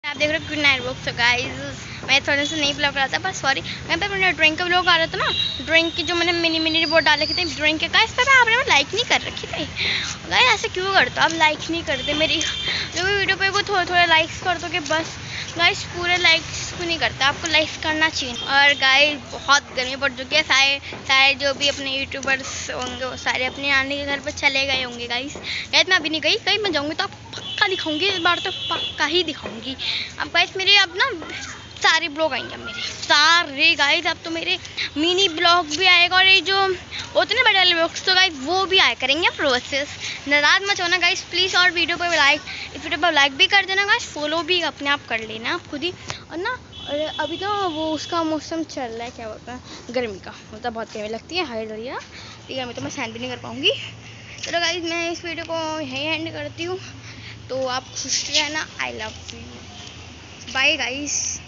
आप देख रहे हो गुड नाइट व्लॉग। तो गाइस मैं थोड़े से नहीं ब्लॉग रहा था, बस सॉरी। मैं पर मैंने ड्राइंग का व्लॉग आ रहा था ना, ड्राइंग की जो मैंने मिनी रिपोर्ट डाल रखी थी ड्राइंग के। गाइस पर आपने लाइक नहीं कर रखी थी। गाइस ऐसे क्यों करते हो आप, लाइक नहीं करते मेरी जो भी वीडियो पे, वो थोड़ा लाइक्स कर दो कि बस। गाइस पूरे लाइक्स क्यों नहीं करते, आपको लाइक्स करना चाहिए। और गाइस बहुत गर्मी पड़ चुकी है, सारे जो भी अपने यूट्यूबर्स होंगे वो सारे अपने नानी के घर पर चले गए होंगे। गाइस मैं अभी नहीं गई, कहीं मैं जाऊँगी तो आप पक्का दिखाऊंगी, इस बार तो पक्का ही दिखाऊंगी। अब गाइस मेरे अब ना सारे ब्लॉग आएंगे, अब मेरे सारे गाइस। अब तो मेरे मिनी ब्लॉग भी आएगा, और ये जो होते ना बड़े वाले ब्लॉग्स, तो गाइस वो भी आया करेंगे प्रोसेस। नाराज मत होना गाइस प्लीज़। और वीडियो पर लाइक, इस वीडियो पर लाइक भी कर देना गाइस, फॉलो भी अपने आप कर लेना आप खुद ही। और ना अभी तो वो उसका मौसम चल रहा है, क्या बोलते हैं, गर्मी का, मतलब बहुत गर्मी लगती है, हाइड रही है। तो गर्मी तो मैं सहन भी नहीं कर पाऊँगी। चलो गाइस मैं इस वीडियो को यहीं एंड करती हूँ। तो आप खुश रहना, I love you, bye guys.